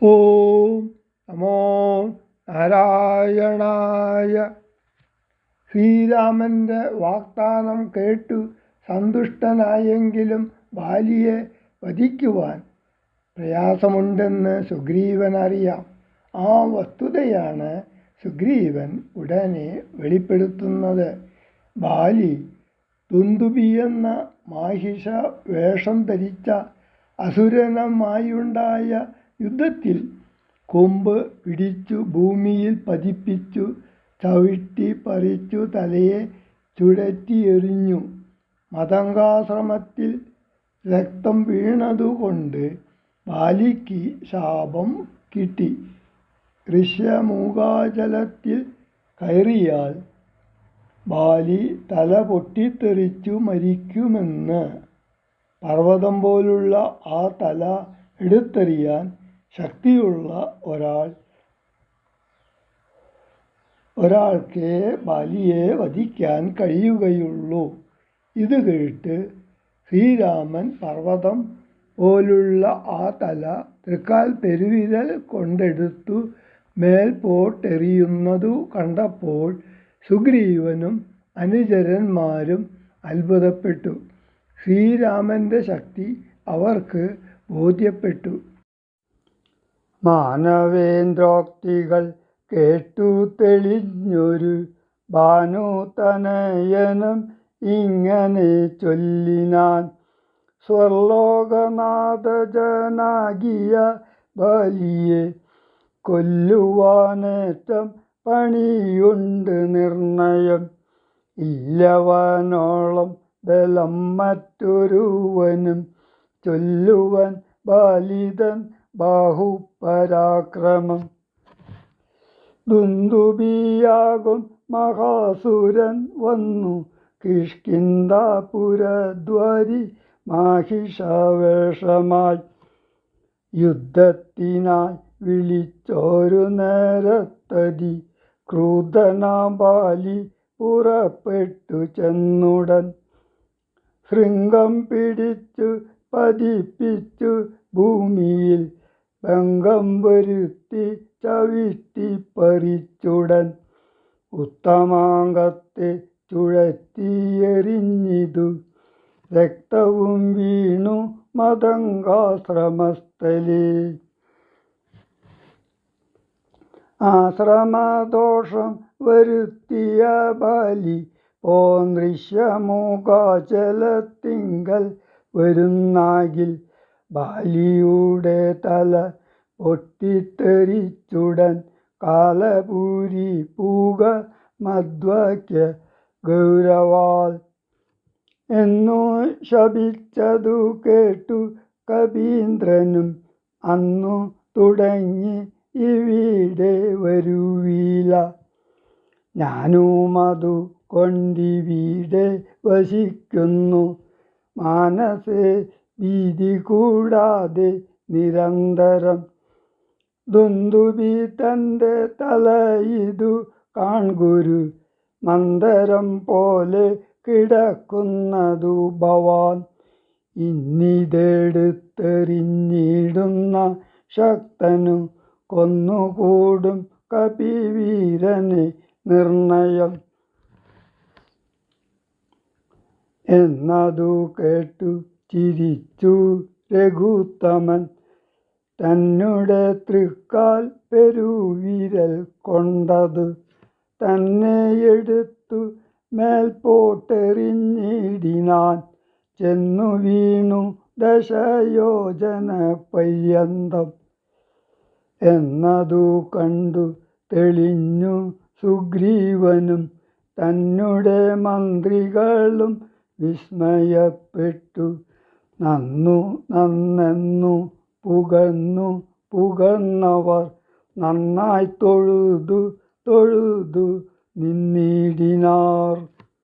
ഓം നമോ നാരായണായ. ശ്രീരാമൻ്റെ വാഗ്ദാനം കേട്ടു സന്തുഷ്ടനായെങ്കിലും ബാലിയെ വധിക്കുവാൻ പ്രയാസമുണ്ടെന്ന് സുഗ്രീവനറിയാം. ആ വസ്തുതയാണ് സുഗ്രീവൻ ഉടനെ വെളിപ്പെടുത്തുന്നത്. ബാലി ദുന്ദുബിയെന്ന മാഹിഷ വേഷം ധരിച്ച അസുരനുമായുണ്ടായ യുദ്ധത്തിൽ കൊമ്പ് പിടിച്ചു ഭൂമിയിൽ പതിപ്പിച്ചു ചവിട്ടി പറിച്ചു തലയെ ചുഴറ്റിയെറിഞ്ഞു. മതംഗാശ്രമത്തിൽ രക്തം വീണതുകൊണ്ട് ബാലിക്ക് ശാപം കിട്ടി. ഋഷ്യമൂകാചലത്തിൽ കയറിയാൽ ബാലി തല പൊട്ടിത്തെറിച്ചു മരിക്കുമെന്ന്. പർവ്വതം പോലുള്ള ആ തല എടുത്തെറിയാൻ ശക്തിയുള്ള ഒരാൾക്കേ ബാലിയെ വധിക്കാൻ കഴിയുകയുള്ളൂ. ഇത് കേട്ട് ശ്രീരാമൻ പർവ്വതം പോലുള്ള ആ തല തൃക്കാൽ പെരുവിരൽ കൊണ്ടെടുത്തു മേൽപോട്ടെറിയുന്നതു കണ്ടപ്പോൾ സുഗ്രീവനും അനുചരന്മാരും അത്ഭുതപ്പെട്ടു. ശ്രീരാമൻ്റെ ശക്തി അവർക്ക് ബോധ്യപ്പെട്ടു. മാനവേന്ദ്രോക്തികൾ കേട്ടു തെളിഞ്ഞൊരു ഭാനുതനയനും ഇങ്ങനെ ചൊല്ലിനാൻ. സ്വർലോകനാഥജനാകിയ ബലിയെ കൊല്ലുവാനേറ്റം പണിയുണ്ട് നിർണയം. ഇല്ലവനോളം ബലം മറ്റൊരുവനും ചൊല്ലുവൻ ബാലിതൻ ബാഹുപരാക്രമം. ദുന്ദുബിയാകും മഹാസുരൻ വന്നു കിഷ്കിന്ധാപുരദ്വാരി മാഹിഷവേഷമായി. യുദ്ധത്തിനായി വിളിച്ചോരു നേരത്തതി ക്രൂധനാം ബാലി പുറപ്പെട്ടു ചെന്നുടൻ. ശൃംഗം പിടിച്ചു പതിപ്പിച്ചു ഭൂമിയിൽ ഭംഗം വരുത്തി ചവിട്ടിപ്പറിച്ചുടൻ. ഉത്തമാംഗത്തെ ചുഴറ്റിയെറിഞ്ഞിതു രക്തവും വീണു മതംഗാശ്രമസ്ഥലേ. ആശ്രമദോഷം വരുത്തിയ ബാലി പോന്ദൃശ്യമൂകാചലത്തിങ്കൽ വരുന്നാകിൽ ബാലിയുടെ തല പൊട്ടിത്തെറിച്ചുടൻ കാലപൂരി പൂക മധ്വാക്യ ഗൗരവാൽ എന്നു ശപിച്ചതു കേട്ടു കപീന്ദ്രനും അന്നു തുടങ്ങി ഇവിടെ വരുവീല. ഞാനുമതു കൊണ്ടിവിടെ വസിക്കുന്നു. മാനസേ ഭീതി കൂടാതെ നിരന്തരം. ദുന്ദുബി തൻ്റെ തലയിതു കാൺകുരു മന്ദരം പോലെ കിടക്കുന്നതു ഭവാൻ. ഇന്നിതെടുത്തെറിഞ്ഞിടുന്ന ശക്തനു കൊന്നുകൂടും കപിവീരനെ നിർണയം. എന്നതു കേട്ടു ചിരിച്ചു രഘുത്തമൻ. തന്നെ തൃക്കാൽ പെരുവിരൽ കൊണ്ടതു തന്നെ എടുത്തു മേൽപോട്ടെറിഞ്ഞിടിനാൻ. ചെന്നു വീണു ദശയോജന പര്യന്തം. എന്നതു കണ്ടു തെളിഞ്ഞു സുഗ്രീവനും തന്നെ മന്ത്രികളും വിസ്മയപ്പെട്ടു. നന്നെന്നു പുകഴ്ന്നവർ നന്നായി തൊഴുതു നിന്നിടിനാർ.